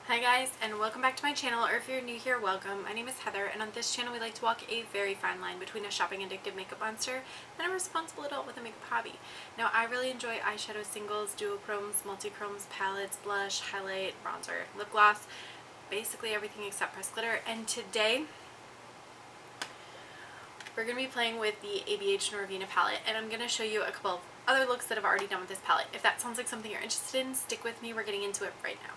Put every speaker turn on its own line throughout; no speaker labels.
Hi guys, and welcome back to my channel, or if you're new here, welcome. My name is Heather, and on this channel we like to walk a very fine line between a shopping addictive makeup monster and a responsible adult with a makeup hobby. Now, I really enjoy eyeshadow singles, duochromes, multichromes, palettes, blush, highlight, bronzer, lip gloss, basically everything except pressed glitter. And today we're going to be playing with the ABH Norvina palette, and I'm going to show you a couple of other looks that I've already done with this palette. If that sounds like something you're interested in, stick with me. We're getting into it right now.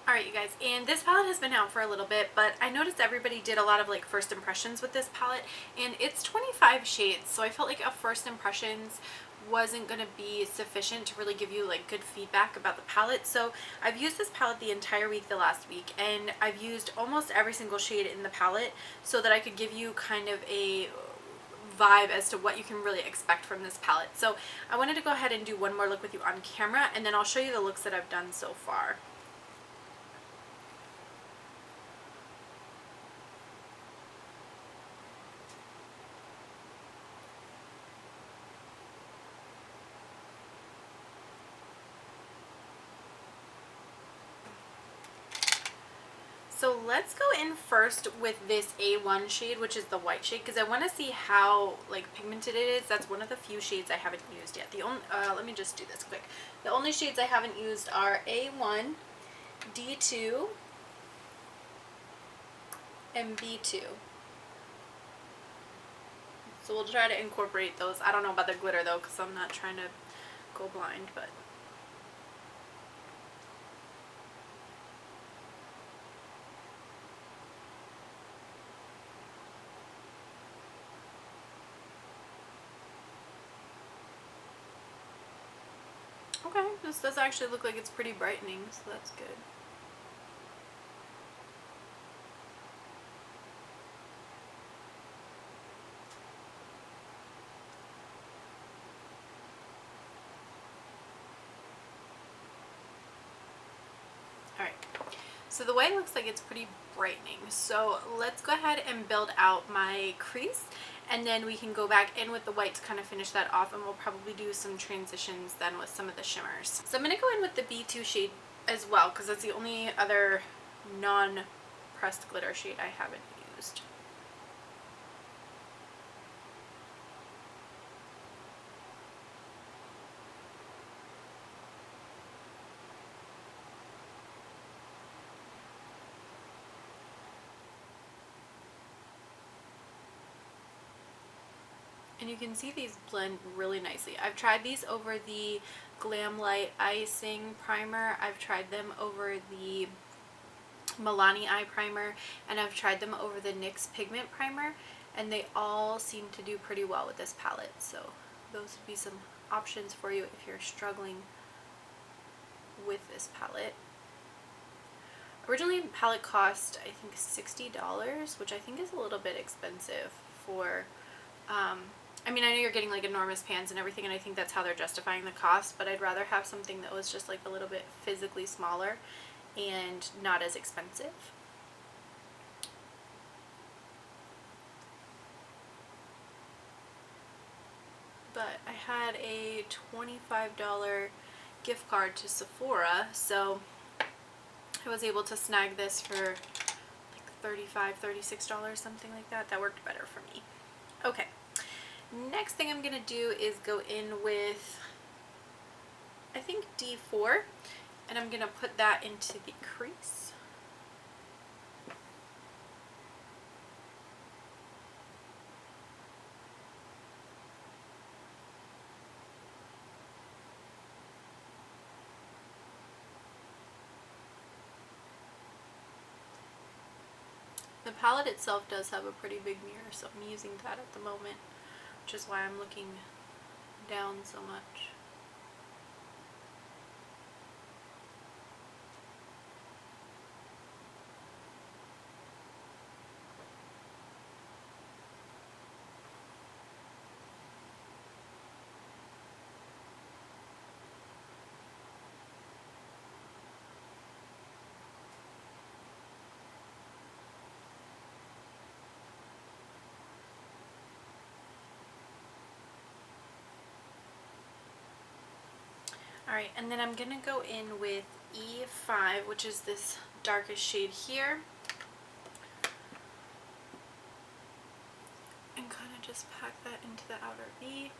Alright you guys, and this palette has been out for a little bit, but I noticed everybody did a lot of like first impressions with this palette, and it's 25 shades, so I felt like a first impressions wasn't going to be sufficient to really give you like good feedback about the palette. So I've used this palette the entire week, the last week, and I've used almost every single shade in the palette so that I could give you kind of a vibe as to what you can really expect from this palette. So I wanted to go ahead and do one more look with you on camera, and then I'll show you the looks that I've done so far. So let's go in first with this A1 shade, which is the white shade, because I want to see how like pigmented it is. That's one of the few shades I haven't used yet. The only let me just do this quick. The only shades I haven't used are A1, D2, and B2. So we'll try to incorporate those. I don't know about the glitter though, because I'm not trying to go blind, but okay, this does actually look like it's pretty brightening, so that's good. Alright, so the white looks like it's pretty brightening. So let's go ahead and build out my crease, and then we can go back in with the white to kind of finish that off, and we'll probably do some transitions then with some of the shimmers. So I'm going to go in with the B2 shade as well, because that's the only other non-pressed glitter shade I haven't used. And you can see these blend really nicely. I've tried these over the Glam Light Icing Primer. I've tried them over the Milani Eye Primer. And I've tried them over the NYX Pigment Primer. And they all seem to do pretty well with this palette. So those would be some options for you if you're struggling with this palette. Originally the palette cost, I think, $60, which I think is a little bit expensive for I mean, I know you're getting like enormous pans and everything, and I think that's how they're justifying the cost, but I'd rather have something that was just like a little bit physically smaller and not as expensive. But I had a $25 gift card to Sephora, so I was able to snag this for like $35, $36, something like that. That worked better for me. Okay. Next thing I'm going to do is go in with, I think, D4, and I'm going to put that into the crease. The palette itself does have a pretty big mirror, so I'm using that at the moment, which is why I'm looking down so much. Alright, and then I'm going to go in with E5, which is this darkest shade here. And kind of just pack that into the outer V.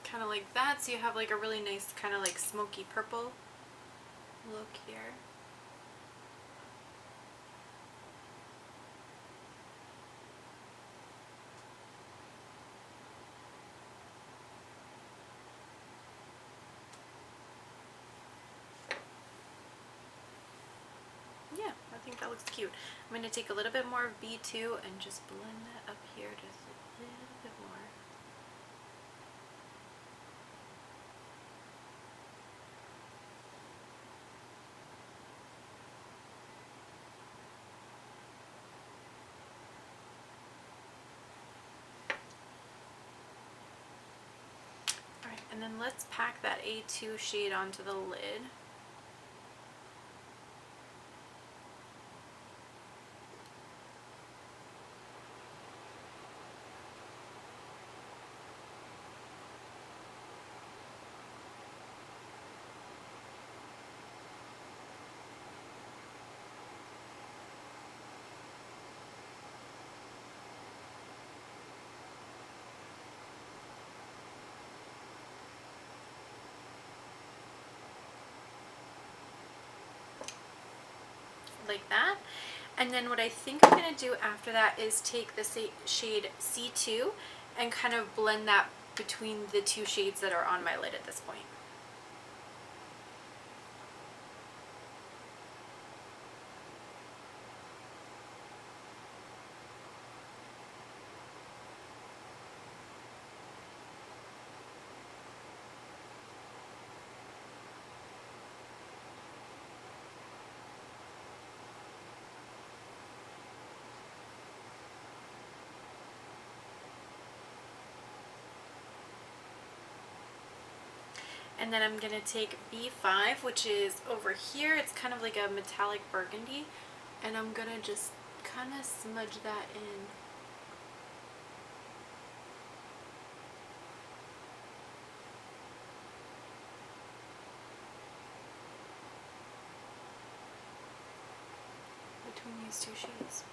Kind of like that, so you have like a really nice kind of like smoky purple look here. Yeah, I think that looks cute. I'm going to take a little bit more B2 and just blend that up here just a little bit more. Alright, and then let's pack that A2 shade onto the lid. Like that. And then what I think I'm going to do after that is take the shade C2 and kind of blend that between the two shades that are on my lid at this point. And then I'm going to take B5, which is over here. It's kind of like a metallic burgundy. And I'm going to just kind of smudge that in. Between these two shades.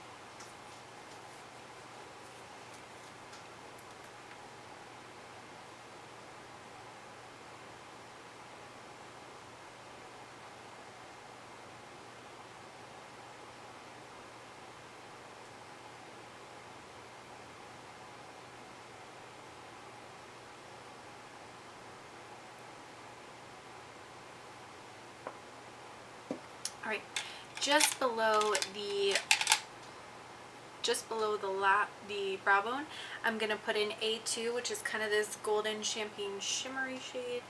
Alright, just below the brow bone, I'm going to put in A2, which is kind of this golden champagne shimmery shade.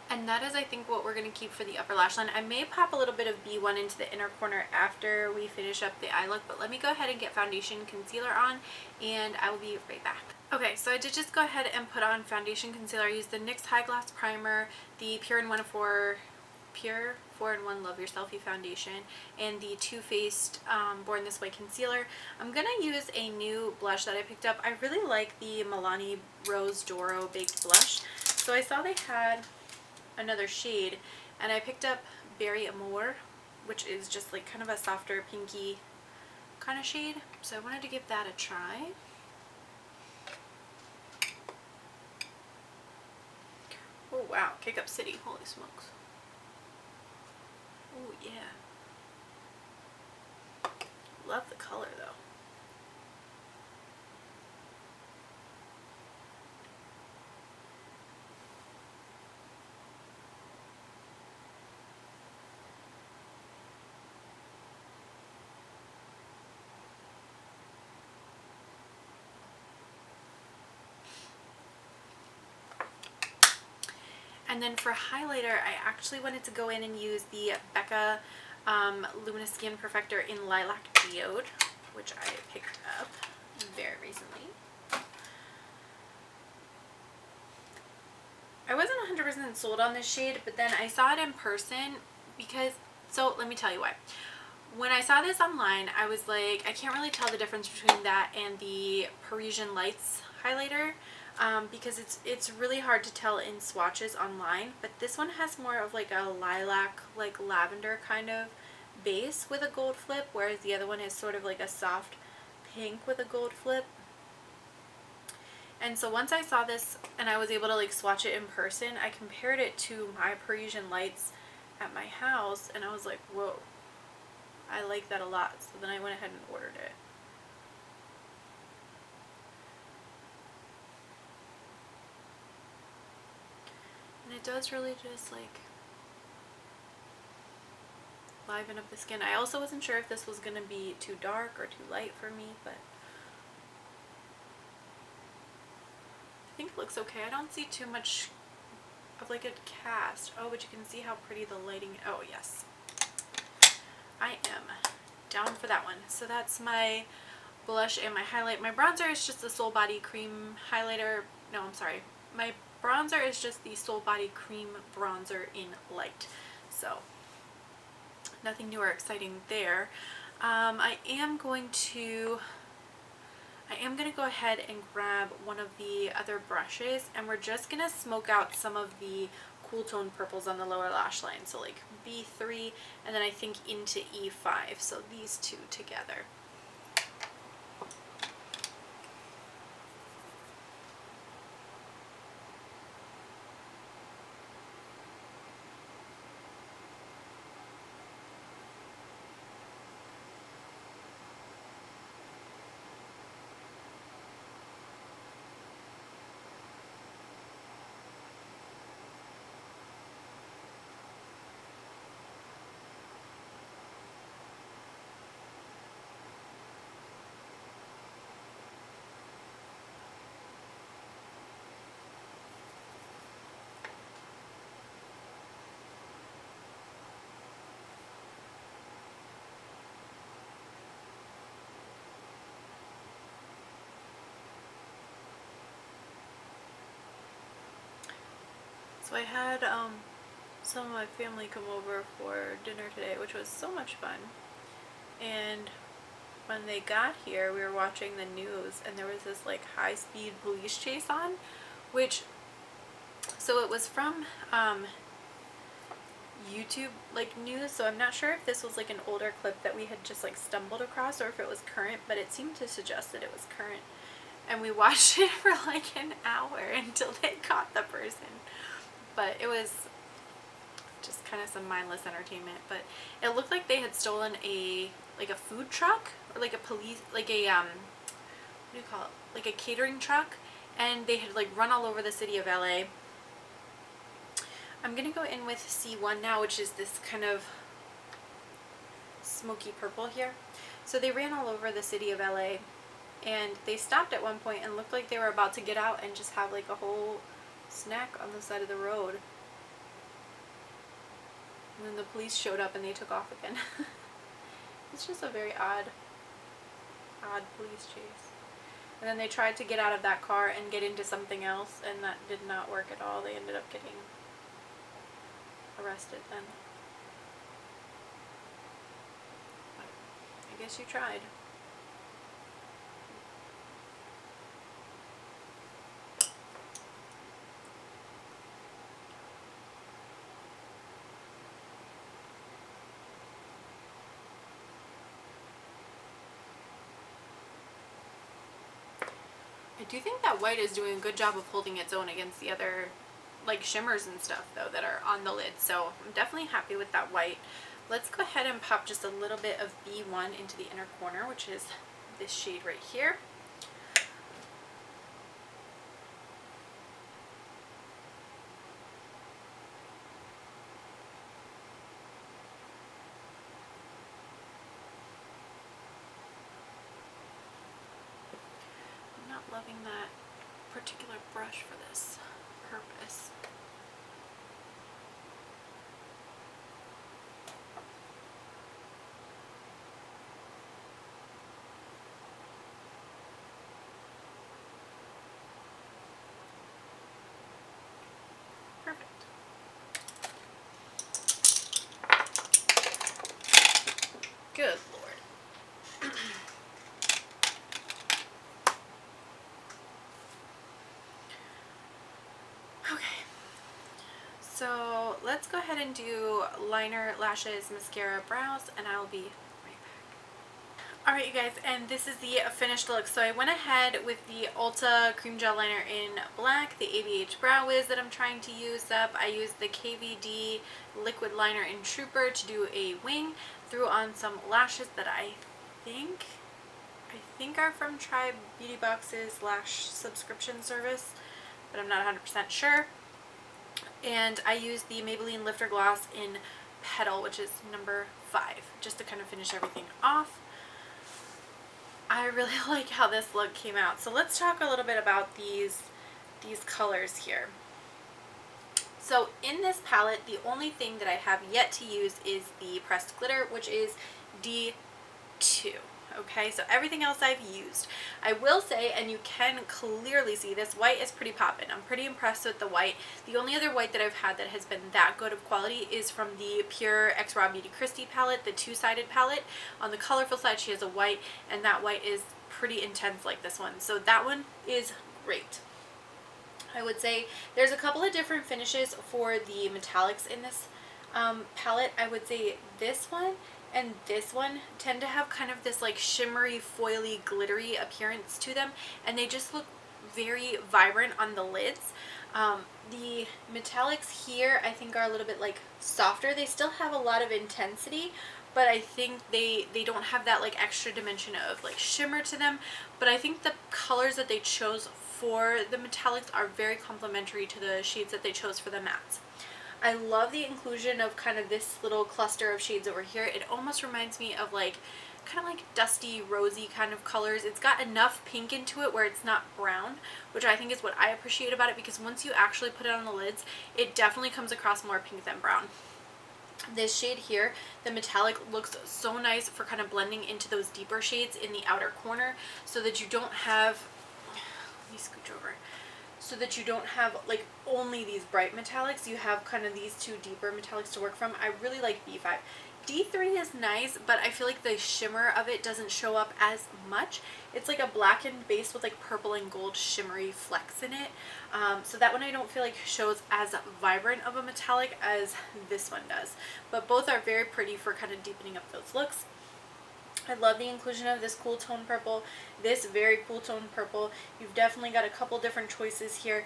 And that is, I think, what we're going to keep for the upper lash line. I may pop a little bit of B1 into the inner corner after we finish up the eye look, but let me go ahead and get foundation concealer on, and I will be right back. Okay, so I did just go ahead and put on foundation concealer. I used the NYX High Gloss Primer, the Pure 4-in-1 Love Your Selfie Foundation, and the Too Faced Born This Way Concealer. I'm going to use a new blush that I picked up. I really like the Milani Rose Doro Baked Blush. So I saw they had another shade, and I picked up Berry Amour, which is just like kind of a softer pinky kind of shade. So I wanted to give that a try. wow, Kick Up City, holy smokes. Oh yeah. Love the color though. And then for highlighter, I actually wanted to go in and use the Becca Luminous Skin Perfector in Lilac Geode, which I picked up very recently. I wasn't 100% sold on this shade, but then I saw it in person because, so let me tell you why. When I saw this online, I was like, I can't really tell the difference between that and the Parisian Lights highlighter. Because it's really hard to tell in swatches online, but this one has more of like a lilac, like lavender kind of base with a gold flip, whereas the other one is sort of like a soft pink with a gold flip. And so once I saw this and I was able to like swatch it in person, I compared it to my Parisian Lights at my house and I was like, whoa, I like that a lot. So then I went ahead and ordered it. And it does really just like liven up the skin. I also wasn't sure if this was going to be too dark or too light for me, but I think it looks okay. I don't see too much of like a cast. Oh, but you can see how pretty the lighting. Oh yes, I am down for that one. So that's my blush and my highlight. My bronzer is just the Soul Body Cream highlighter. No, I'm sorry. My bronzer is just the Soul Body Cream bronzer in light. So nothing new or exciting there. I am going to go ahead and grab one of the other brushes and we're just going to smoke out some of the cool tone purples on the lower lash line. So like B3 and then I think into E5. So these two together. So I had some of my family come over for dinner today, which was so much fun. And when they got here, we were watching the news and there was this like high-speed police chase on, which, so it was from YouTube like news, so I'm not sure if this was like an older clip that we had just like stumbled across or if it was current, but it seemed to suggest that it was current. And we watched it for like an hour until they caught the person. But it was just kind of some mindless entertainment. But it looked like they had stolen a food truck or like a police, like a what do you call it, like a catering truck, and they had like run all over the city of LA. I'm gonna go in with C1 now, which is this kind of smoky purple here. So they ran all over the city of LA and they stopped at one point and looked like they were about to get out and just have like a whole snack on the side of the road. And then the police showed up and they took off again. It's just a very odd police chase. And then they tried to get out of that car and get into something else and that did not work at all. They ended up getting arrested then. But I guess you tried. I do think that white is doing a good job of holding its own against the other like shimmers and stuff though that are on the lid. So I'm definitely happy with that white. Let's go ahead and pop just a little bit of B1 into the inner corner, which is this shade right here. I'm not loving that particular brush for this purpose. Perfect. Good Lord. Okay. So let's go ahead and do liner, lashes, mascara, brows, and I'll be right back. Alright you guys, and this is the finished look. So I went ahead with the Ulta Cream Gel Liner in black, the ABH Brow Wiz that I'm trying to use up. I used the KVD Liquid Liner in Trooper to do a wing. Threw on some lashes that I think are from Tribe Beauty Box's lash subscription service, but I'm not 100% sure. And I used the Maybelline Lifter Gloss in Petal, which is number 5, just to kind of finish everything off. I really like how this look came out. So let's talk a little bit about these colors here. So in this palette, the only thing that I have yet to use is the pressed glitter, which is D2. Okay, so everything else I've used. I will say, and you can clearly see, this white is pretty poppin'. I'm pretty impressed with the white. The only other white that I've had that has been that good of quality is from the Pure X Raw Beauty Christie palette, the two-sided palette. On the colorful side, she has a white, and that white is pretty intense like this one. So that one is great. I would say there's a couple of different finishes for the metallics in this palette. I would say this one and this one tend to have kind of this like shimmery, foily, glittery appearance to them, and they just look very vibrant on the lids. The metallics here I think are a little bit like softer. They still have a lot of intensity, but I think they don't have that like extra dimension of like shimmer to them. But I think the colors that they chose for the metallics are very complementary to the shades that they chose for the mattes. I love the inclusion of kind of this little cluster of shades over here. It almost reminds me of like kind of like dusty rosy kind of colors. It's got enough pink into it where it's not brown, which I think is what I appreciate about it, because once you actually put it on the lids, it definitely comes across more pink than brown. This shade here, the metallic, looks so nice for kind of blending into those deeper shades in the outer corner, so that you don't have, let me scooch over, so that you don't have like only these bright metallics. You have kind of these two deeper metallics to work from. I really like B5. D3 is nice, but I feel like the shimmer of it doesn't show up as much. It's like a blackened base with like purple and gold shimmery flecks in it. So that one I don't feel like shows as vibrant of a metallic as this one does. But both are very pretty for kind of deepening up those looks. I love the inclusion of this cool tone purple, this very cool tone purple. You've definitely got a couple different choices here.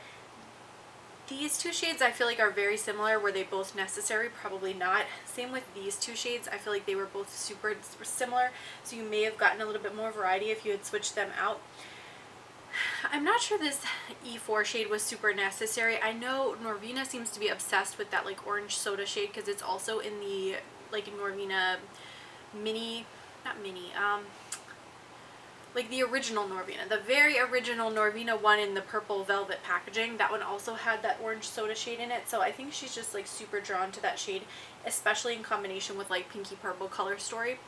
These two shades I feel like are very similar. Were they both necessary? Probably not. Same with these two shades. I feel like they were both super similar, so you may have gotten a little bit more variety if you had switched them out. I'm not sure this E4 shade was super necessary. I know Norvina seems to be obsessed with that like orange soda shade, because it's also in the like Norvina mini, not mini, like the original Norvina, the very original Norvina one in the purple velvet packaging. That one also had that orange soda shade in it, so I think she's just like super drawn to that shade, especially in combination with like pinky purple color story.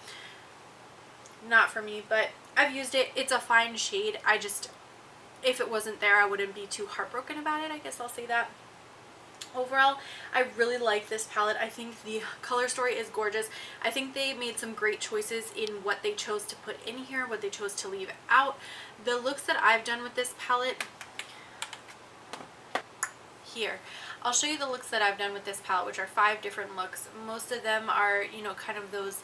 Not for me, but I've used it. It's a fine shade. I just, if it wasn't there, I wouldn't be too heartbroken about it, I guess I'll say that. Overall, I really like this palette. I think the color story is gorgeous. I think they made some great choices in what they chose to put in here, what they chose to leave out. The looks that I've done with this palette, here, I'll show you the looks that I've done with this palette, which are 5 different looks. Most of them are, you know, kind of those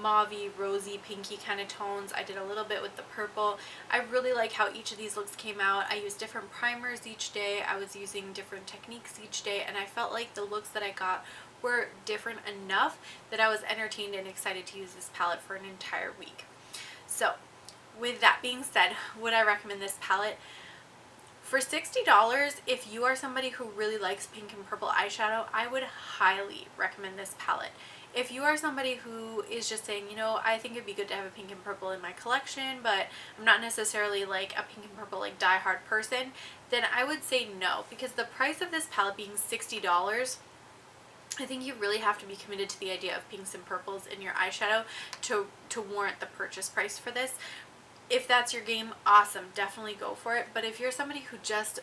mauvey, rosy, pinky kind of tones. I did a little bit with the purple. I really like how each of these looks came out. I used different primers each day. I was using different techniques each day, and I felt like the looks that I got were different enough that I was entertained and excited to use this palette for an entire week. So with that being said, would I recommend this palette? For $60, if you are somebody who really likes pink and purple eyeshadow, I would highly recommend this palette. If you are somebody who is just saying, you know, I think it'd be good to have a pink and purple in my collection, but I'm not necessarily like a pink and purple like die-hard person, then I would say no, because the price of this palette being $60, I think you really have to be committed to the idea of pinks and purples in your eyeshadow to warrant the purchase price for this. If that's your game, awesome, definitely go for it. But if you're somebody who just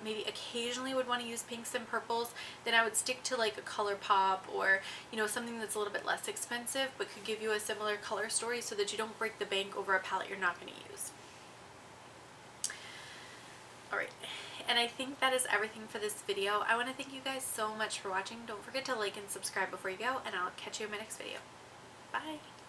maybe occasionally would want to use pinks and purples, then I would stick to like a ColourPop or, you know, something that's a little bit less expensive but could give you a similar color story so that you don't break the bank over a palette you're not going to use. Alright, and I think that is everything for this video. I want to thank you guys so much for watching. Don't forget to like and subscribe before you go, and I'll catch you in my next video. Bye!